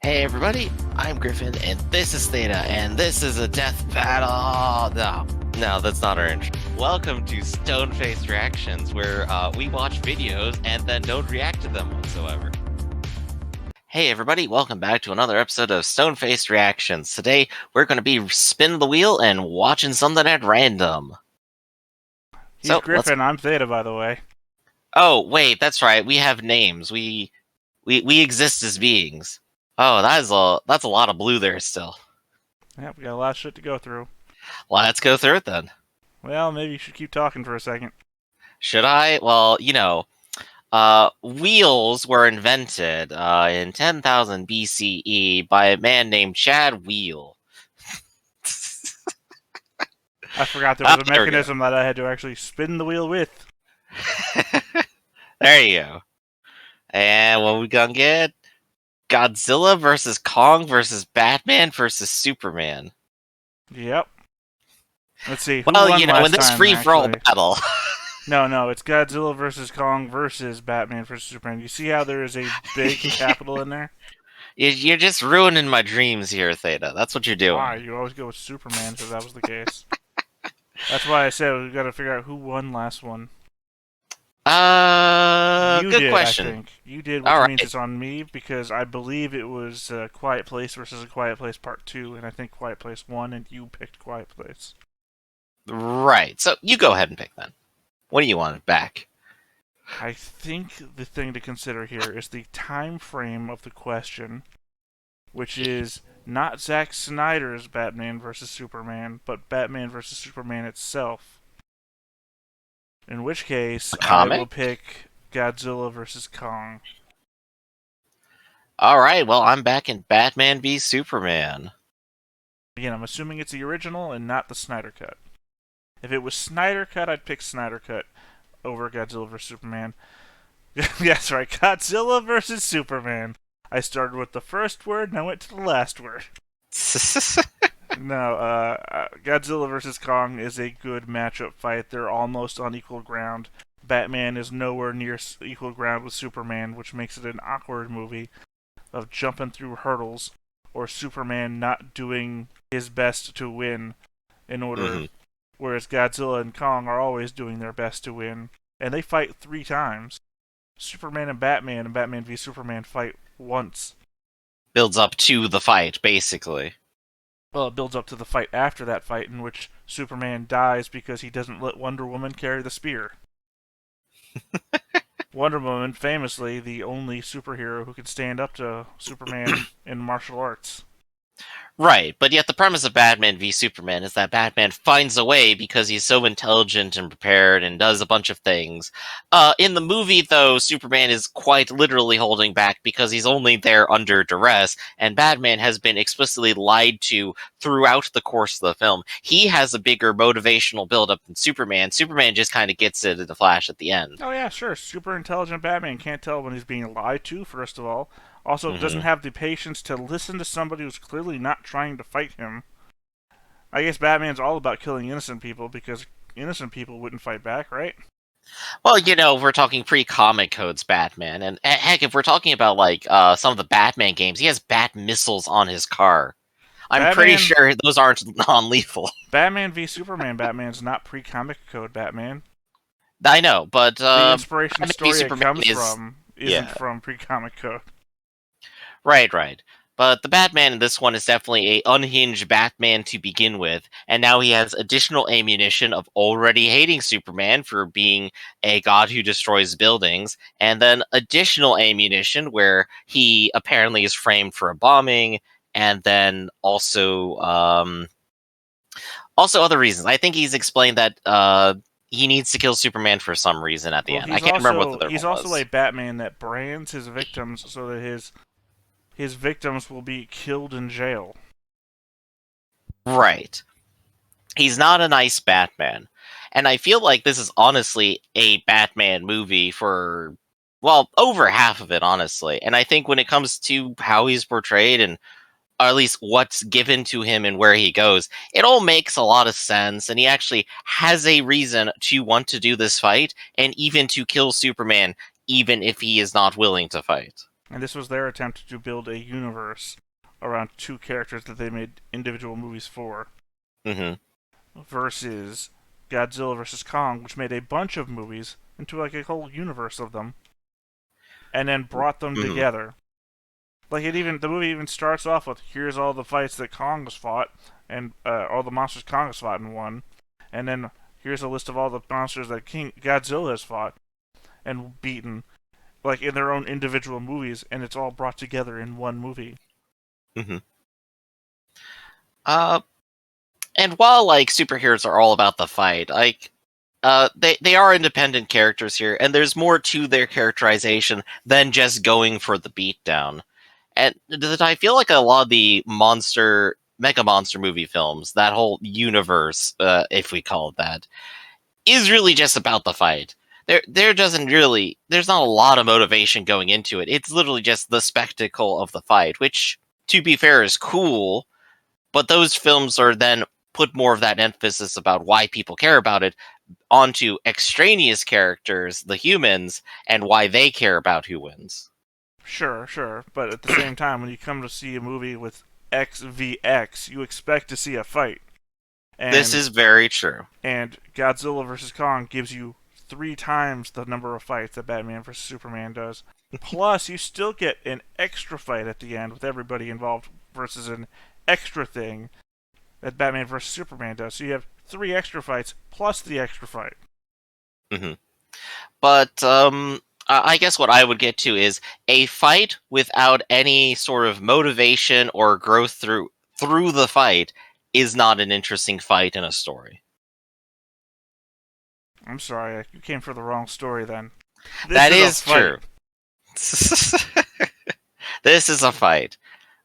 Hey everybody, I'm Griffin, and this is Theta, and this is a death battle! No, that's not our intro. Welcome to Stone-Faced Reactions, where we watch videos and then don't react to them whatsoever. Hey everybody, welcome back to another episode of Stone-Faced Reactions. Today, we're going to be spinning the wheel and watching something at random. He's Griffin, I'm Theta, by the way. Oh, wait, that's right, we have names. We exist as beings. Oh, that's a lot of blue there still. Yeah, we got a lot of shit to go through. Let's go through it then. Well, maybe you should keep talking for a second. Should I? Well, wheels were invented in 10,000 BCE by a man named Chad Wheel. I forgot there was a mechanism that I had to actually spin the wheel with. There you go. And what we gonna get? Godzilla versus Kong versus Batman versus Superman. Yep. Let's see. Who won in this free-for-all battle. No, it's Godzilla versus Kong versus Batman versus Superman. You see how there is a big capital in there? You're just ruining my dreams here, Theta. That's what you're doing. Why? You always go with Superman if that was the case. That's why I said we got to figure out who won last one. Good question. I think. You did, which means it's on me, because I believe it was Quiet Place versus A Quiet Place Part 2, and I think Quiet Place won, and you picked Quiet Place. Right, so you go ahead and pick then. What do you want back? I think the thing to consider here is the time frame of the question, which is not Zack Snyder's Batman versus Superman, but Batman versus Superman itself. In which case, I will pick Godzilla vs. Kong. Alright, well, I'm back in Batman v Superman. Again, I'm assuming it's the original and not the Snyder Cut. If it was Snyder Cut, I'd pick Snyder Cut over Godzilla vs. Superman. Yes, right, Godzilla vs. Superman. I started with the first word and I went to the last word. No, Godzilla vs. Kong is a good matchup fight. They're almost on equal ground. Batman is nowhere near equal ground with Superman, which makes it an awkward movie of jumping through hurdles, or Superman not doing his best to win in order, whereas Godzilla and Kong are always doing their best to win. And they fight 3 times. Superman and Batman v Superman fight once. Builds up to the fight, basically. Well, it builds up to the fight after that fight, in which Superman dies because he doesn't let Wonder Woman carry the spear. Wonder Woman, famously the only superhero who can stand up to Superman in martial arts. Right, but yet the premise of Batman v Superman is that Batman finds a way because he's so intelligent and prepared and does a bunch of things. In the movie, though, Superman is quite literally holding back because he's only there under duress, and Batman has been explicitly lied to throughout the course of the film. He has a bigger motivational buildup than Superman. Superman just kind of gets it in a flash at the end. Oh yeah, sure. Super intelligent Batman can't tell when he's being lied to, first of all. Also, doesn't have the patience to listen to somebody who's clearly not trying to fight him. I guess Batman's all about killing innocent people because innocent people wouldn't fight back, right? Well, we're talking pre-comic codes Batman, and heck, if we're talking about some of the Batman games, he has bat missiles on his car. I'm pretty sure those aren't non-lethal. Batman v Superman Batman's not pre-comic code Batman. I know, but the inspiration story it comes from isn't from pre-comic code. Right. But the Batman in this one is definitely a unhinged Batman to begin with, and now he has additional ammunition of already hating Superman for being a god who destroys buildings, and then additional ammunition where he apparently is framed for a bombing, and then also other reasons. I think he's explained that he needs to kill Superman for some reason at the end. I can't remember what the other one was. He's also a Batman that brands his victims so that his victims will be killed in jail. Right. He's not a nice Batman. And I feel like this is honestly a Batman movie for, well, over half of it, honestly. And I think when it comes to how he's portrayed and or at least what's given to him and where he goes, it all makes a lot of sense, and he actually has a reason to want to do this fight, and even to kill Superman, even if he is not willing to fight. And this was their attempt to build a universe around two characters that they made individual movies for, Mm-hmm. versus Godzilla vs. Kong, which made a bunch of movies into like a whole universe of them, and then brought them Mm-hmm. together. Like the movie even starts off with here's all the fights that Kong has fought, and all the monsters Kong has fought and won, and then here's a list of all the monsters that King Godzilla has fought and beaten, like in their own individual movies, and it's all brought together in one movie. Mm-hmm. Uh, and while like superheroes are all about the fight, like they are independent characters here, and there's more to their characterization than just going for the beatdown. And I feel like a lot of the mega monster movie films, that whole universe, if we call it that, is really just about the fight. There's not a lot of motivation going into it. It's literally just the spectacle of the fight, which, to be fair, is cool. But those films are then put more of that emphasis about why people care about it onto extraneous characters, the humans, and why they care about who wins. Sure, but at the same time, when you come to see a movie with X v X, you expect to see a fight. And, This is very true. And Godzilla vs. Kong gives you 3 times the number of fights that Batman vs. Superman does. Plus, you still get an extra fight at the end with everybody involved versus an extra thing that Batman vs. Superman does. So you have 3 extra fights plus the extra fight. Mm-hmm. But I guess what I would get to is a fight without any sort of motivation or growth through the fight is not an interesting fight in a story. I'm sorry, you came for the wrong story then. That is true. This is a fight.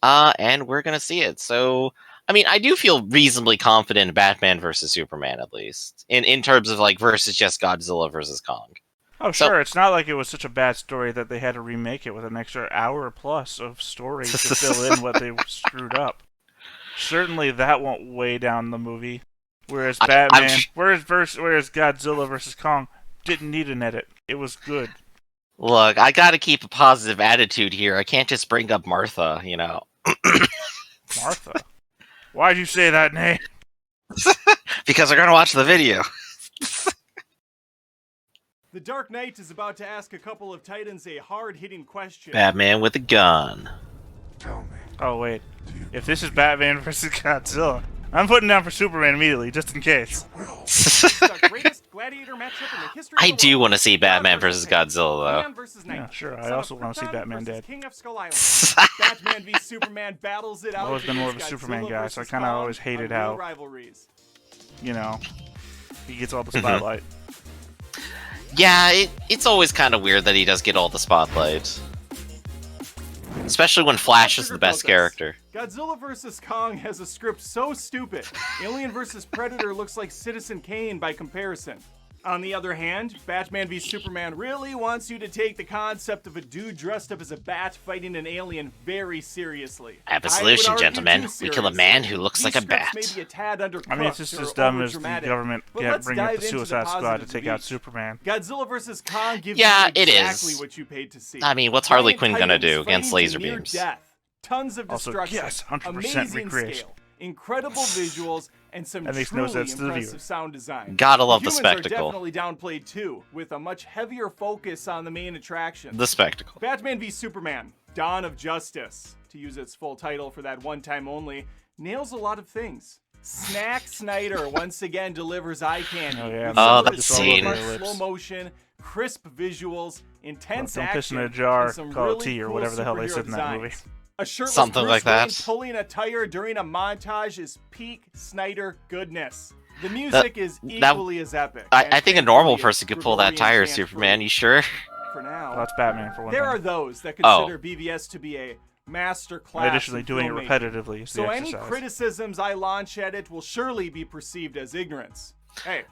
And we're gonna see it. So, I mean, I do feel reasonably confident in Batman versus Superman, at least in terms of like versus just Godzilla versus Kong. Oh, sure. It's not like it was such a bad story that they had to remake it with an extra hour plus of story to fill in what they screwed up. Certainly, that won't weigh down the movie. Whereas whereas Godzilla versus Kong didn't need an edit. It was good. Look, I gotta keep a positive attitude here. I can't just bring up Martha, you know. Martha? Why'd you say that name? Because they're gonna watch the video. The Dark Knight is about to ask a couple of Titans a hard-hitting question. Batman with a gun. Tell me. Oh, wait. If this is Batman versus Godzilla, I'm putting down for Superman immediately, just in case. The greatest gladiator matchup in the history I of the do world. want to see Batman versus Godzilla, though. Man versus Knight. Yeah, sure. I Son of also want to see Krypton Batman versus dead. King of Skull Island. Batman v Superman battles it out. I've always been more of a against Superman Godzilla guy, so I versus kind of Kong always hated on Reel how, Rivalries. you know, he gets all the spotlight. Yeah, it's always kind of weird that he does get all the spotlight. Especially when Flash is the best character. Godzilla vs. Kong has a script so stupid. Alien vs. Predator looks like Citizen Kane by comparison. On the other hand, Batman v Superman really wants you to take the concept of a dude dressed up as a bat fighting an alien very seriously. Absolution, I would argue gentlemen. too We kill a seriously. man who looks These like a scripts bat. may be a tad undercooked I mean, it's just or as dumb as the overdramatic, government but bringing up let's the dive into Suicide Squad to positives take of out each. Superman. Godzilla vs. Kong gives Yeah, you it exactly is. what you paid to see. I mean, what's Harley Giant Quinn gonna titans do against fighting laser to near beams? death. Tons of Also, destruction, yes, 100% amazing recreation. scale, incredible visuals, and some That makes truly no sense to the impressive viewer. sound design. Gotta love the humans spectacle. are definitely downplayed too, with a much heavier focus on the main attraction. The spectacle. Batman v Superman: Dawn of Justice, to use its full title for that one time only, nails a lot of things. Snack Snyder once again delivers eye candy. Oh, yeah. with Oh, some that of its scene. smart slow motion, crisp visuals, intense Don't piss in action, a jar, and some call it really tea, or cool whatever the hell they superhero said in that movie. designs. A shirtless Something Bruce like that. Wayne pulling a tire during a montage is peak Snyder goodness. The music is equally as epic. I think a normal thankfully, person could pull that Gregorian tire, chant Superman. free. You sure? For now, Well, that's Batman for one there thing. are those that Oh. consider BVS to be a master class. And additionally, in doing it filmmaking. repetitively is the So any exercise. criticisms I launch at it will surely be perceived as ignorance. Hey.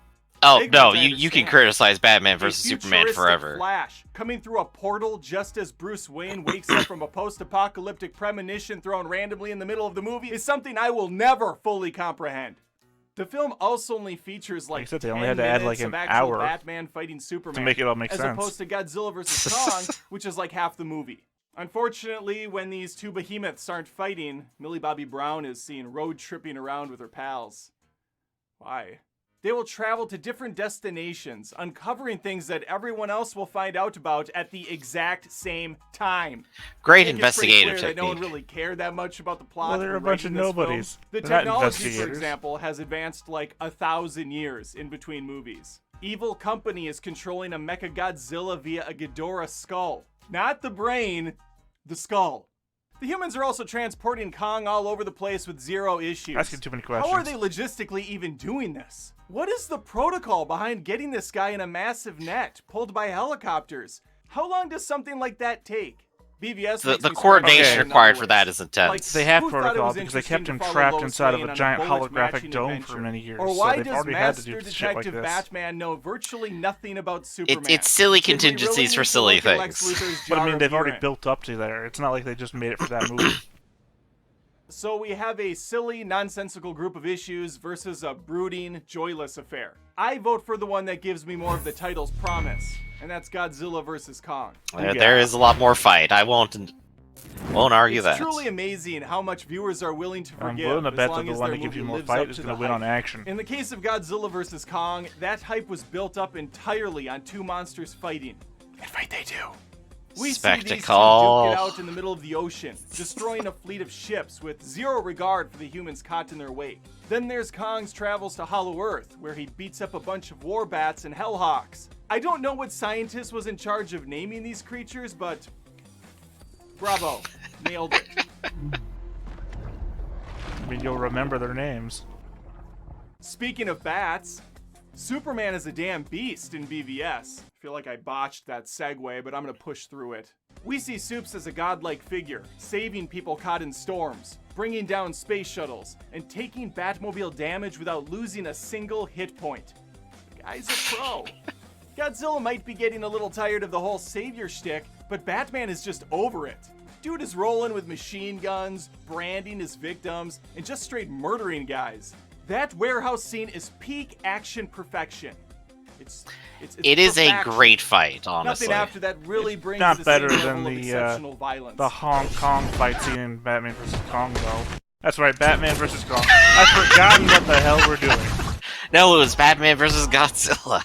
Oh, ignorance, no, I you can understand. criticize Batman A versus Superman futuristic forever. Flash coming through a portal just as Bruce Wayne wakes up from a post-apocalyptic premonition thrown randomly in the middle of the movie is something I will never fully comprehend. The film also only features like Except they 10 only had to add, minutes like, of an actual hour Batman fighting Superman to make it all make as sense. opposed to Godzilla vs. Kong, which is like half the movie. Unfortunately, when these two behemoths aren't fighting, Millie Bobby Brown is seen road tripping around with her pals. Why? They will travel to different destinations, uncovering things that everyone else will find out about at the exact same time. Great I think it's pretty investigative clear that no one technique. really cared that much about the plot. Well, they're a when bunch of writing this film. nobodies. The They're not technology, for investigators. example, has advanced like 1,000 years in between movies. Evil Company is controlling a Mechagodzilla via a Ghidorah skull. Not the brain, the skull. The humans are also transporting Kong all over the place with zero issues. Asking too many questions. How are they logistically even doing this? What is the protocol behind getting this guy in a massive net pulled by helicopters? How long does something like that take? BVS The coordination Okay. required for that is intense. They have who thought it protocol was because they interesting kept to him follow trapped Lois inside of Lane a on giant bullet holographic matching dome adventure? for many years. Or So why they've does already had to Master do shit like Detective this. Batman know virtually nothing about Superman? It's silly Did we contingencies really for need to silly look at Lex things. Luthor's But I jar mean, of they've already urine? built up to there. It's not like they just made it for that movie. So we have a silly, nonsensical group of issues versus a brooding, joyless affair. I vote for the one that gives me more of the title's promise, and that's Godzilla vs. Kong. There is a lot more fight. I won't argue It's that. truly amazing how much viewers are willing to I'm forgive willing to as bet that long the as one their that gives you movie more lives fight up is to going the to win on hype. action. In the case of Godzilla vs. Kong, that hype was built up entirely on two monsters fighting. And fight they do. We see these two Spectacle. duke it out in the middle of the ocean, destroying a fleet of ships with zero regard for the humans caught in their wake. Then there's Kong's travels to Hollow Earth, where he beats up a bunch of war bats and hellhawks. I don't know what scientist was in charge of naming these creatures, but bravo, nailed it. I mean, you'll remember their names. Speaking of bats, Superman is a damn beast in BVS. I feel like I botched that segue, but I'm gonna push through it. We see Supes as a godlike figure, saving people caught in storms, bringing down space shuttles, and taking Batmobile damage without losing a single hit point. The guy's a pro. Godzilla might be getting a little tired of the whole savior shtick, but Batman is just over it. Dude is rolling with machine guns, branding his victims, and just straight murdering guys. That warehouse scene is peak action perfection. It's It is a perfection. great fight, honestly. Nothing after that really brings Not the better same than level of the exceptional violence. Hong Kong fight scene in Batman vs. Kong, though. That's right, Batman vs. Kong. I've forgotten what the hell we're doing. No, it was Batman versus Godzilla.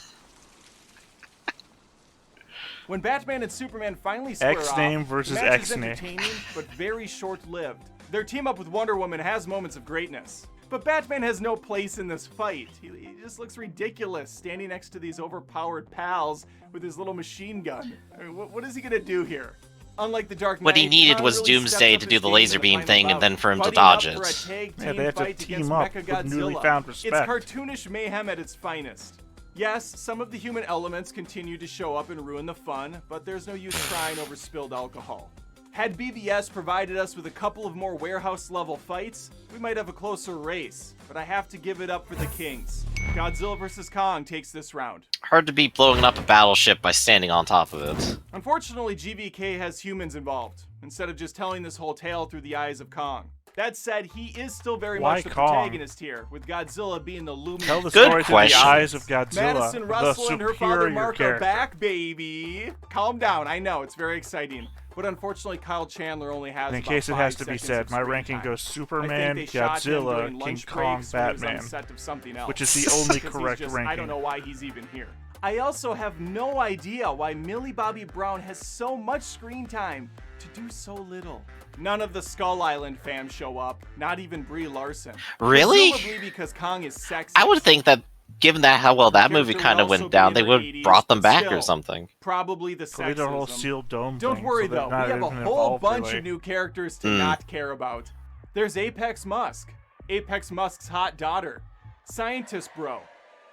When Batman and Superman finally square X-Name off, versus the match is X-Name. entertaining, but very short-lived. Their team up with Wonder Woman has moments of greatness. But Batman has no place in this fight. He just looks ridiculous standing next to these overpowered pals with his little machine gun. I mean, what is he gonna do here? Unlike the Dark Knight, What he needed Khan was really Doomsday stepped to up do his the game laser in the beam final thing and bout, then for him to buddying dodge up for a it. tag Yeah, team they have to fight team against up with Mechagodzilla. newly found It's respect. cartoonish mayhem at its finest. Yes, some of the human elements continue to show up and ruin the fun, but there's no use crying over spilled alcohol. Had BVS provided us with a couple of more warehouse-level fights, we might have a closer race, but I have to give it up for the Kings. Godzilla vs. Kong takes this round. Hard to beat blowing up a battleship by standing on top of it. Unfortunately, GVK has humans involved, instead of just telling this whole tale through the eyes of Kong. That said, he is still very Why much the Kong? protagonist here, with Godzilla being the looming... Tell the Good story through question. the eyes of Godzilla, Madison the Russell and her father superior Mark character. are back, baby. Calm down. I know it's very exciting, but unfortunately, Kyle Chandler only has. And in about case it 5 has to be seconds said, of my screen ranking time. goes I Superman, think they shot him Godzilla, during King lunch Kong, breaks when he was on Batman, set of something else. which is the only Because he's correct just, ranking. I don't know why he's even here. I also have no idea why Millie Bobby Brown has so much screen time to do so little. None of the Skull Island fans show up, not even Brie Larson. Really? Presumably because Kong is sexy. I would think that, given that how well that movie Character kind of would also went down, be they in would her have 80s, brought them but back still, or something. Probably the So they did a whole sexism. sealed dome Don't thing, worry so they're though, not we have a even whole involved, bunch really. of new characters to not care about. There's Apex Musk, Apex Musk's hot daughter, Scientist Bro,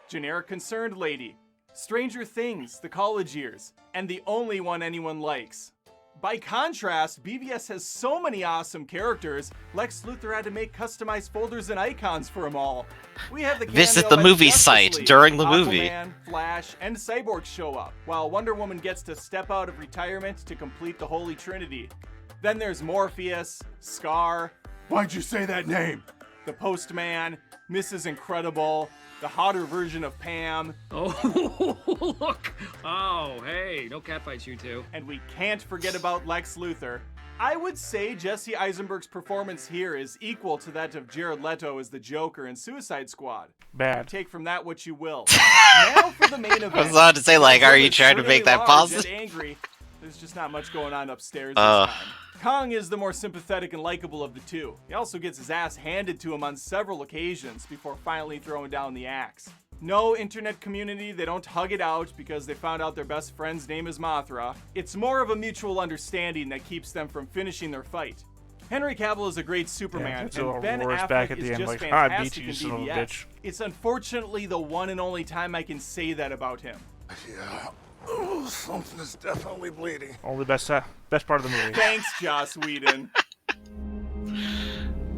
Generic Concerned Lady, Stranger Things, the college years, and the only one anyone likes. By contrast, BVS has so many awesome characters, Lex Luthor had to make customized folders and icons for them all. We have the Visit cameo the by movie Justice site League. during the movie. Aquaman, Flash, and Cyborg show up, while Wonder Woman gets to step out of retirement to complete the Holy Trinity. Then there's Morpheus, Scar, why'd you say that name? the Postman, Mrs. Incredible, the hotter version of Pam. Oh, look! Oh, hey, no catfights, you two. And we can't forget about Lex Luthor. I would say Jesse Eisenberg's performance here is equal to that of Jared Leto as the Joker in Suicide Squad. Bad. Take from that what you will. Now for the main event. I was about to say, like, are you trying to make that positive? Angry. There's just not much going on upstairs this time. Kong is the more sympathetic and likable of the two. He also gets his ass handed to him on several occasions before finally throwing down the axe. No internet community, they don't hug it out because they found out their best friend's name is Mothra. It's more of a mutual understanding that keeps them from finishing their fight. Henry Cavill is a great Superman, and Ben Affleck back at is the end, just like, fantastic I beat you, in you son of a BVS. bitch. It's unfortunately the one and only time I can say that about him. Yeah. Oh, something is definitely bleeding. Only best part of the movie. Thanks, Joss Whedon.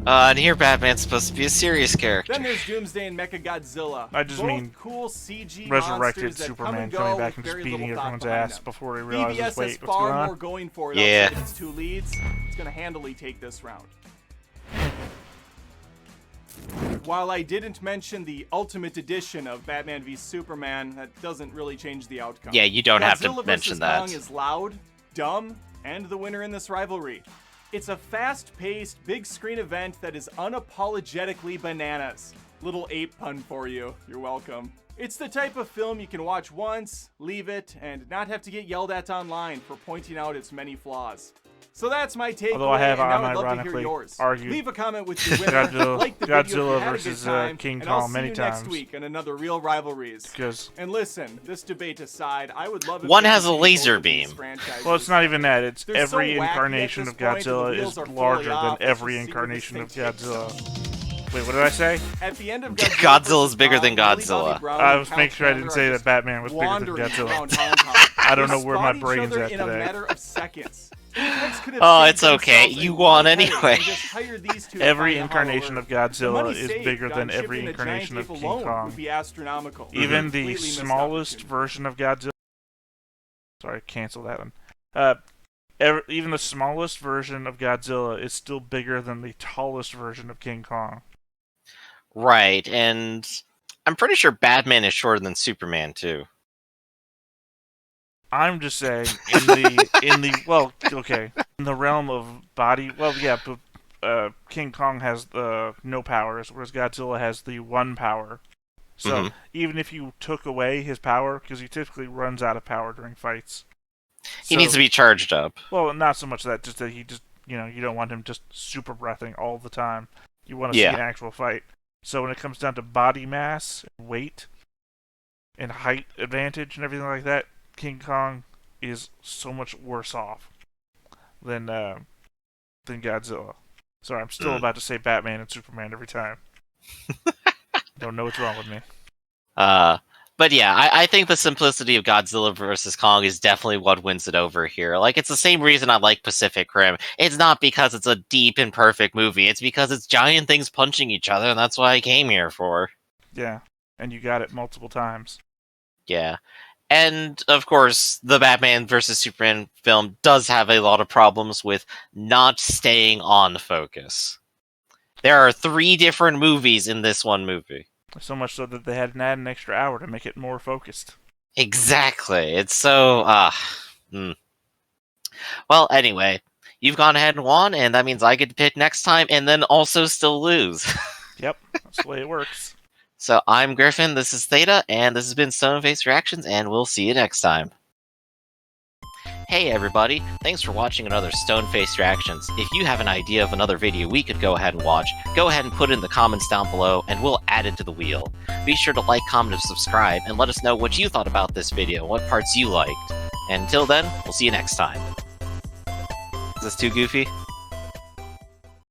And here Batman's supposed to be a serious character. Then there's Doomsday and Mechagodzilla. I just Both mean cool CG resurrected monsters that Superman come coming and go back and with just very beating little thought everyone's behind ass them. before he BVS realizes, has wait, what's far going more on? going for it Yeah. outside of its two leads. It's gonna handily take this round. While I didn't mention the Ultimate Edition of Batman v Superman, that doesn't really change the outcome. Yeah, you don't have to Godzilla mention vs. that. Kong is loud, dumb, and the winner in this rivalry. It's a fast-paced, big-screen event that is unapologetically bananas. Little ape pun for you. You're welcome. It's the type of film you can watch once, leave it, and not have to get yelled at online for pointing out its many flaws. So that's my take. Although I have and now I'd love to hear unironically yours. argued Leave a comment with your winner. Godzilla- Like the video if you Godzilla had a good versus, time, King and I'll Kong see many you next times. week on another Real Rivalries. Because, And listen, this debate aside, I would love if One they has a continued laser both of these beam. franchises. well, it's not even that. It's They're so every wacky at incarnation this of point, and the Godzilla wheels is are fully larger off. than Let's every just see where this incarnation of thing takes Godzilla. Wait, what did I say? At the end of Godzilla's bigger than Godzilla. I was making sure I didn't say that Batman was bigger than Godzilla. I don't know where my brain's at in a today. matter of seconds. Apex could have Oh, saved it's okay. themselves You a won lot better anyway. and just hired these two to Every find a hollow incarnation Earth. of The Godzilla money is saved bigger on than every shipping a incarnation giant of ape King alone Kong. would be astronomical. Even the Completely missed smallest opportunity. version of Godzilla. Sorry, cancel that one. Even the smallest version of Godzilla is still bigger than the tallest version of King Kong. Right, and I'm pretty sure Batman is shorter than Superman too. I'm just saying, in the realm of body, well, yeah, but King Kong has the no powers, whereas Godzilla has the one power. So even if you took away his power, because he typically runs out of power during fights, He needs to be charged up. Well, not so much that, just that he just, you don't want him just super breathing all the time. You want to see Yeah. an actual fight. So when it comes down to body mass, weight, and height advantage and everything like that, King Kong is so much worse off than Godzilla. Sorry, I'm still about to say Batman and Superman every time. Don't know what's wrong with me. But yeah, I think the simplicity of Godzilla versus Kong is definitely what wins it over here. Like, it's the same reason I like Pacific Rim. It's not because it's a deep and perfect movie. It's because it's giant things punching each other, and that's what I came here for. Yeah, and you got it multiple times. Yeah. And, of course, the Batman versus Superman film does have a lot of problems with not staying on focus. There are 3 different movies in this one movie. So much so that they had to add an extra hour to make it more focused. Exactly. It's so, Well, anyway, you've gone ahead and won, and that means I get to pick next time, and then also still lose. Yep, that's the way it works. So, I'm Griffin, this is Theta, and this has been Stoneface Reactions, and we'll see you next time. Hey everybody, thanks for watching another Stoneface Reactions. If you have an idea of another video we could go ahead and watch, go ahead and put it in the comments down below, and we'll add it to the wheel. Be sure to like, comment, and subscribe, and let us know what you thought about this video, what parts you liked. And until then, we'll see you next time. Is this too goofy?